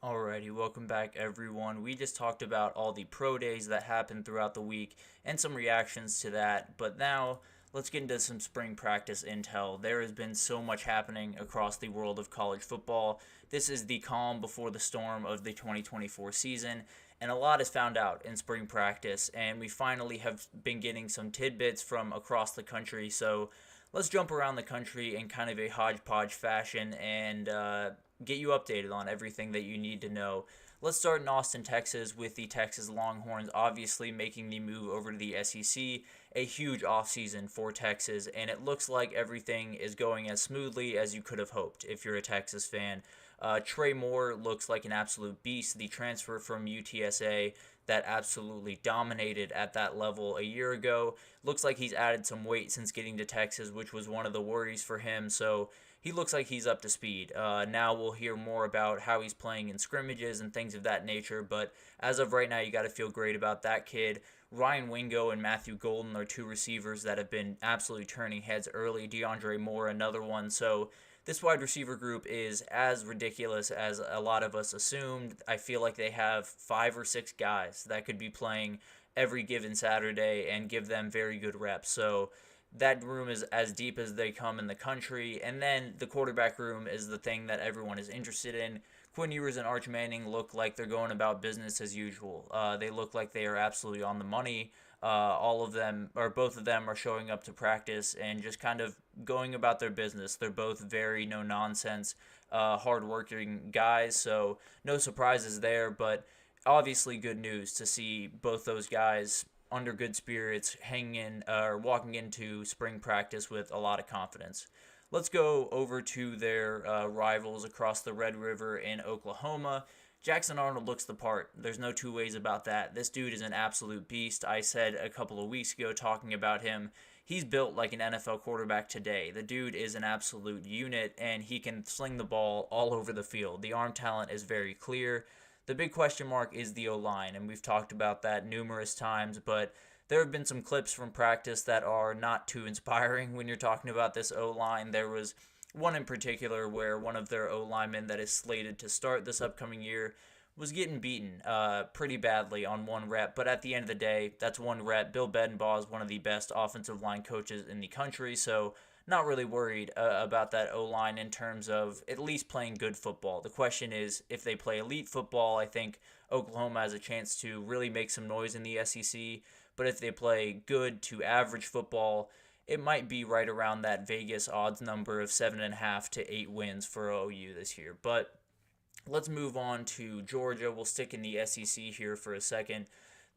Alrighty, welcome back everyone. We just talked about all the pro days that happened throughout the week and some reactions to that, but now let's get into some spring practice intel. There has been so much happening across the world of college football. This is the calm before the storm of the 2024 season, and a lot is found out in spring practice, and we finally have been getting some tidbits from across the country. So let's jump around the country in kind of a hodgepodge fashion and get you updated on everything that you need to know. Let's start in Austin, Texas, with the Texas Longhorns obviously making the move over to the SEC. A huge offseason for Texas, and it looks like everything is going as smoothly as you could have hoped if you're a Texas fan. Trey Moore looks like an absolute beast. The transfer from UTSA that absolutely dominated at that level a year ago. Looks like he's added some weight since getting to Texas, which was one of the worries for him. So he looks like he's up to speed. Now we'll hear more about how he's playing in scrimmages and things of that nature. But as of right now, you got to feel great about that kid. Ryan Wingo and Matthew Golden are two receivers that have been absolutely turning heads early. DeAndre Moore, another one. So this wide receiver group is as ridiculous as a lot of us assumed. I feel like they have 5 or 6 guys that could be playing every given Saturday and give them very good reps. So that room is as deep as they come in the country. And then the quarterback room is the thing that everyone is interested in. Quinn Ewers and Arch Manning look like they're going about business as usual. They look like they are absolutely on the money. All of them, or both of them, are showing up to practice and just kind of going about their business. They're both very no-nonsense, hard-working guys, so no surprises there. But obviously good news to see both those guys under good spirits, walking into spring practice with a lot of confidence. Let's go over to their rivals across the Red River in Oklahoma. Jackson Arnold looks the part. There's no two ways about that. This dude is an absolute beast. I said a couple of weeks ago talking about him, he's built like an NFL quarterback today. The dude is an absolute unit, and he can sling the ball all over the field. The arm talent is very clear. The big question mark is the O-line, and we've talked about that numerous times, but there have been some clips from practice that are not too inspiring when you're talking about this O-line. There was one in particular where one of their O-linemen that is slated to start this upcoming year was getting beaten pretty badly on one rep. But at the end of the day, that's one rep. Bill Bedenbaugh is one of the best offensive line coaches in the country, so not really worried about that O-line in terms of at least playing good football. The question is, if they play elite football, I think Oklahoma has a chance to really make some noise in the SEC. But if they play good to average football, it might be right around that Vegas odds number of 7.5 to 8 wins for OU this year. But let's move on to Georgia. We'll stick in the SEC here for a second.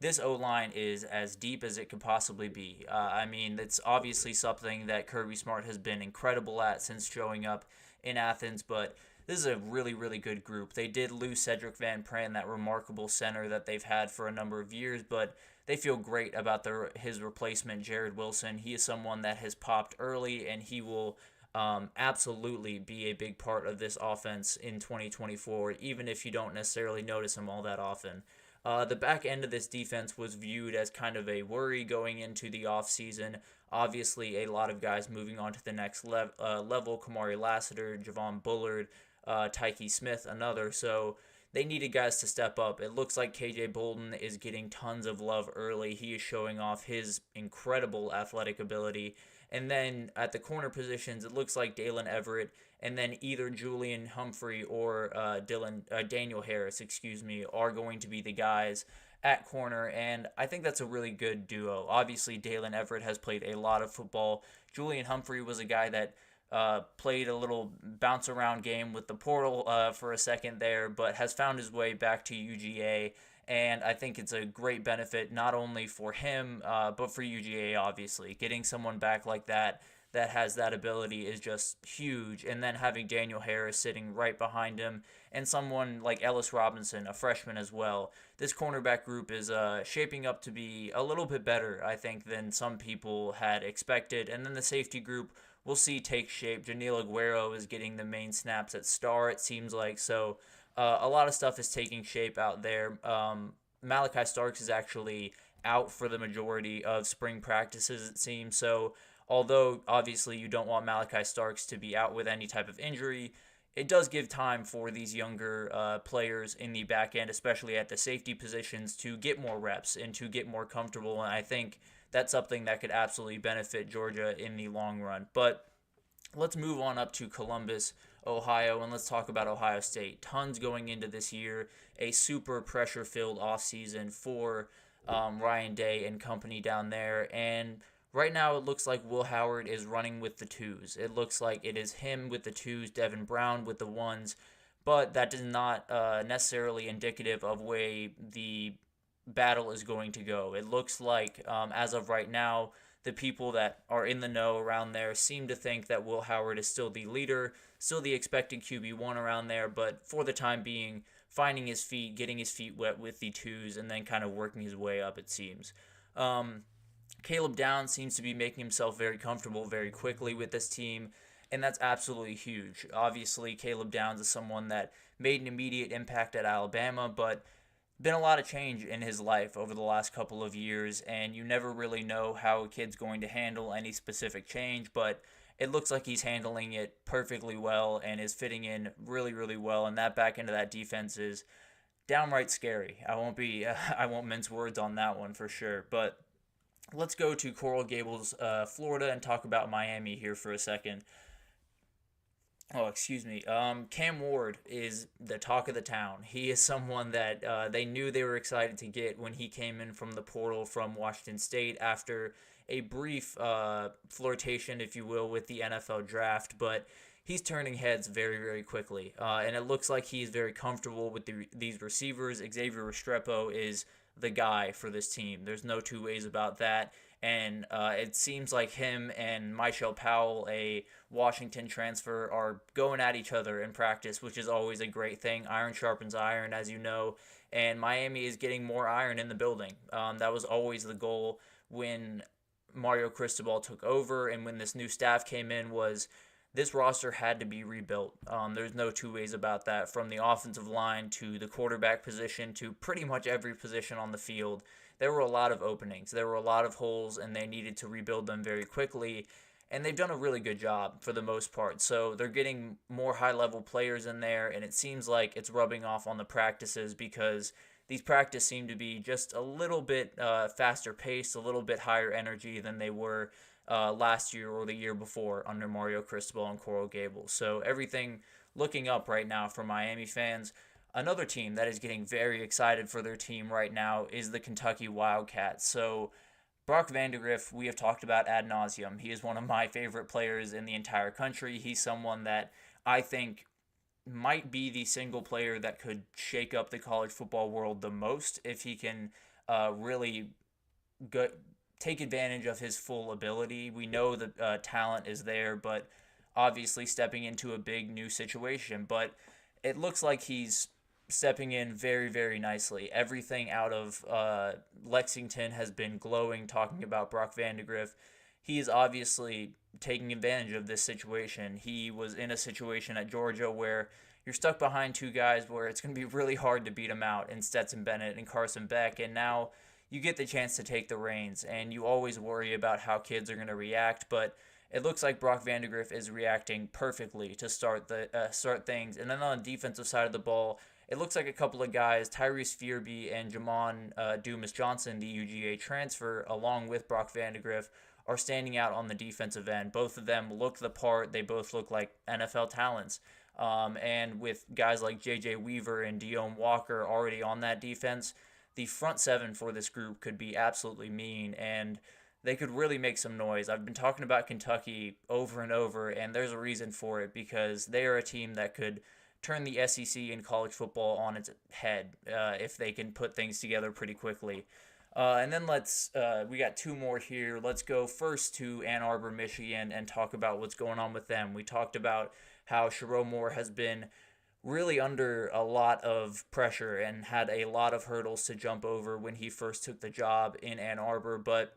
This O-line is as deep as it could possibly be. I mean, it's obviously something that Kirby Smart has been incredible at since showing up in Athens, but this is a really, really good group. They did lose Cedric Van Pran, that remarkable center that they've had for a number of years, but they feel great about his replacement, Jared Wilson. He is someone that has popped early, and he will absolutely be a big part of this offense in 2024, even if you don't necessarily notice him all that often. The back end of this defense was viewed as kind of a worry going into the offseason. Obviously, a lot of guys moving on to the next level. Kamari Lassiter, Javon Bullard, Tyke Smith, another. So they needed guys to step up. It looks like KJ Bolden is getting tons of love early. He is showing off his incredible athletic ability. And then at the corner positions, it looks like Dalen Everett and then either Julian Humphrey or Daniel Harris, are going to be the guys at corner, and I think that's a really good duo. Obviously, Dalen Everett has played a lot of football. Julian Humphrey was a guy that played a little bounce around game with the portal for a second there, but has found his way back to UGA. And I think it's a great benefit not only for him, but for UGA, obviously. Getting someone back like that has that ability is just huge. And then having Daniel Harris sitting right behind him and someone like Ellis Robinson, a freshman as well. This cornerback group is shaping up to be a little bit better, I think, than some people had expected. And then the safety group, we'll see take shape. Janil Aguero is getting the main snaps at star, it seems like. So a lot of stuff is taking shape out there. Malachi Starks is actually out for the majority of spring practices, it seems. So although obviously you don't want Malachi Starks to be out with any type of injury, it does give time for these younger players in the back end, especially at the safety positions, to get more reps and to get more comfortable. And I think that's something that could absolutely benefit Georgia in the long run. But let's move on up to Columbus, Ohio, and let's talk about Ohio State. Tons going into this year, a super pressure-filled offseason for Ryan Day and company down there. And right now it looks like Will Howard is running with the twos. It looks like it is him with the twos, Devin Brown with the ones, but that is not necessarily indicative of way the battle is going to go. It looks like, as of right now, the people that are in the know around there seem to think that Will Howard is still the leader, still the expected QB1 around there, but for the time being, finding his feet, getting his feet wet with the twos, and then kind of working his way up, it seems. Caleb Downs seems to be making himself very comfortable very quickly with this team, and that's absolutely huge. Obviously, Caleb Downs is someone that made an immediate impact at Alabama, but been a lot of change in his life over the last couple of years, and you never really know how a kid's going to handle any specific change, but it looks like he's handling it perfectly well and is fitting in really, really well, and that back end of that defense is downright scary. I won't mince words on that one for sure, but let's go to Coral Gables, Florida, and talk about Miami here for a second. Oh, excuse me. Cam Ward is the talk of the town. He is someone that they knew they were excited to get when he came in from the portal from Washington State after a brief flirtation, if you will, with the NFL draft. But he's turning heads very, very quickly. And it looks like he's very comfortable with these receivers. Xavier Restrepo is the guy for this team. There's no two ways about that. And it seems like him and Michelle Powell, a Washington transfer, are going at each other in practice, which is always a great thing. Iron sharpens iron, as you know, and Miami is getting more iron in the building. That was always the goal when Mario Cristobal took over and when this new staff came in, was this roster had to be rebuilt. There's no two ways about that, from the offensive line to the quarterback position to pretty much every position on the field. There were a lot of openings. There were a lot of holes, and they needed to rebuild them very quickly, and they've done a really good job for the most part. So they're getting more high-level players in there, and it seems like it's rubbing off on the practices because these practices seem to be just a little bit faster paced, a little bit higher energy than they were last year or the year before under Mario Cristobal and Coral Gables. So everything looking up right now for Miami fans. Another team that is getting very excited for their team right now is the Kentucky Wildcats. So Brock Vandagriff, we have talked about ad nauseum. He is one of my favorite players in the entire country. He's someone that I think might be the single player that could shake up the college football world the most if he can really take advantage of his full ability. We know the talent is there, but obviously stepping into a big new situation. But it looks like he's stepping in very, very nicely. Everything out of Lexington has been glowing, talking about Brock Vandagriff. He is obviously taking advantage of this situation. He was in a situation at Georgia where you're stuck behind two guys where it's going to be really hard to beat them out in Stetson Bennett and Carson Beck, and now you get the chance to take the reins, and you always worry about how kids are going to react, but it looks like Brock Vandagriff is reacting perfectly to start things. And then on the defensive side of the ball, it looks like a couple of guys, Tyrese Fearby and Jamon Dumas-Johnson, the UGA transfer, along with Brock Vandagriff, are standing out on the defensive end. Both of them look the part. They both look like NFL talents. And with guys like J.J. Weaver and Deone Walker already on that defense, the front seven for this group could be absolutely mean, and they could really make some noise. I've been talking about Kentucky over and over, and there's a reason for it, because they are a team that could turn the SEC in college football on its head if they can put things together pretty quickly. And then we got two more here. Let's go first to Ann Arbor, Michigan, and talk about what's going on with them. We talked about how Sherrone Moore has been really under a lot of pressure and had a lot of hurdles to jump over when he first took the job in Ann Arbor, but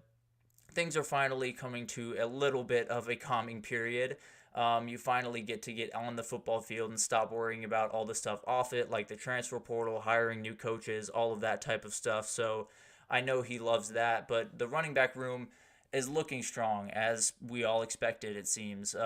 things are finally coming to a little bit of a calming period. You finally get on the football field and stop worrying about all the stuff off it, like the transfer portal, hiring new coaches, all of that type of stuff. So I know he loves that, but the running back room is looking strong, as we all expected, it seems.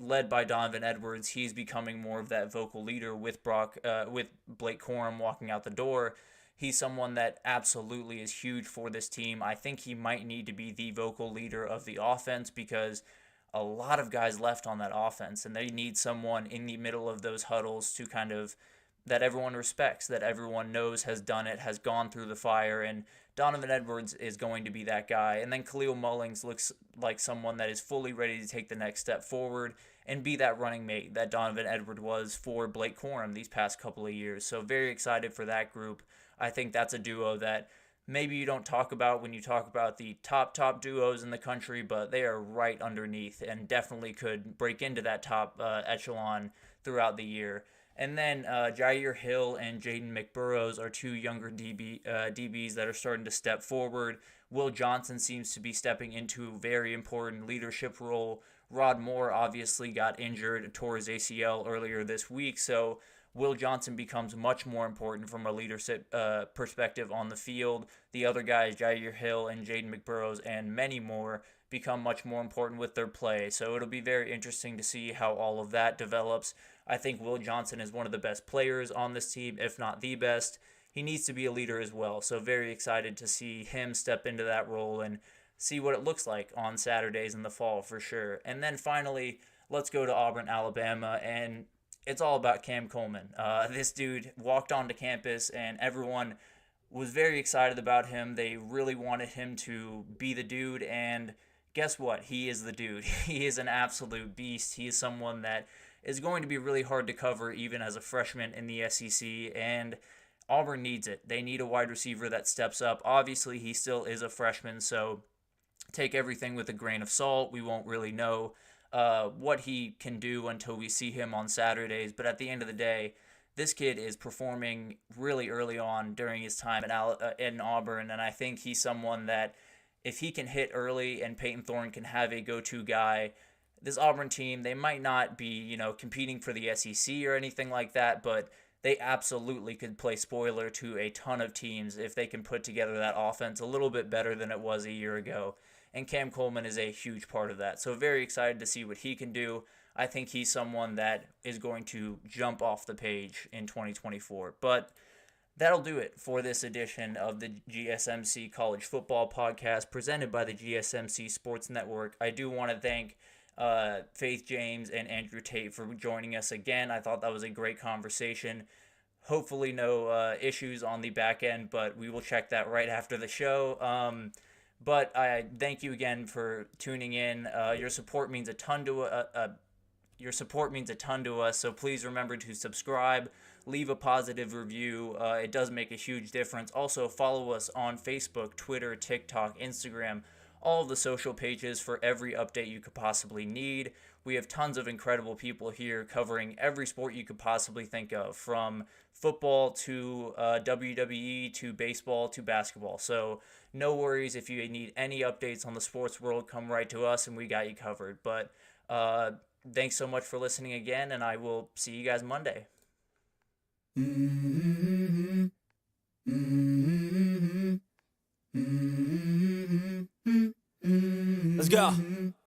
Led by Donovan Edwards, he's becoming more of that vocal leader with Blake Corum walking out the door. He's someone that absolutely is huge for this team. I think he might need to be the vocal leader of the offense, because a lot of guys left on that offense, and they need someone in the middle of those huddles to kind of, that everyone respects, that everyone knows has done it, has gone through the fire, and Donovan Edwards is going to be that guy. And then Khalil Mullings looks like someone that is fully ready to take the next step forward and be that running mate that Donovan Edwards was for Blake Corum these past couple of years. So very excited for that group. I think that's a duo that maybe you don't talk about when you talk about the top duos in the country, but they are right underneath and definitely could break into that top echelon throughout the year. And then Jair Hill and Jaden McBurrows are two younger DBs that are starting to step forward. Will Johnson seems to be stepping into a very important leadership role. Rod Moore obviously got injured, tore his ACL earlier this week, so Will Johnson becomes much more important from a leadership perspective on the field. The other guys, Jair Hill and Jaden McBurrows and many more, become much more important with their play. So it'll be very interesting to see how all of that develops. I think Will Johnson is one of the best players on this team, if not the best. He needs to be a leader as well. So very excited to see him step into that role and see what it looks like on Saturdays in the fall for sure. And then finally, let's go to Auburn, Alabama, and it's all about Cam Coleman. This dude walked onto campus and everyone was very excited about him. They really wanted him to be the dude, and guess what? He is the dude. He is an absolute beast. He is someone that is going to be really hard to cover even as a freshman in the SEC, and Auburn needs it. They need a wide receiver that steps up. Obviously, he still is a freshman, so take everything with a grain of salt. We won't really know what he can do until we see him on Saturdays, but at the end of the day, this kid is performing really early on during his time in Auburn, and I think he's someone that if he can hit early and Peyton Thorne can have a go-to guy, this Auburn team, they might not be, competing for the SEC or anything like that, but they absolutely could play spoiler to a ton of teams if they can put together that offense a little bit better than it was a year ago. And Cam Coleman is a huge part of that. So very excited to see what he can do. I think he's someone that is going to jump off the page in 2024. But that'll do it for this edition of the GSMC College Football Podcast presented by the GSMC Sports Network. I do want to thank Faith James and Andrew Tate for joining us again. I thought that was a great conversation. Hopefully no issues on the back end, but we will check that right after the show. But I thank you again for tuning in. Your support means a ton to us. So please remember to subscribe, leave a positive review. It does make a huge difference. Also follow us on Facebook, Twitter, TikTok, Instagram, all of the social pages for every update you could possibly need. We have tons of incredible people here covering every sport you could possibly think of, from football to WWE to baseball to basketball. So no worries if you need any updates on the sports world, come right to us and we got you covered. But thanks so much for listening again, and I will see you guys Monday. Let's go.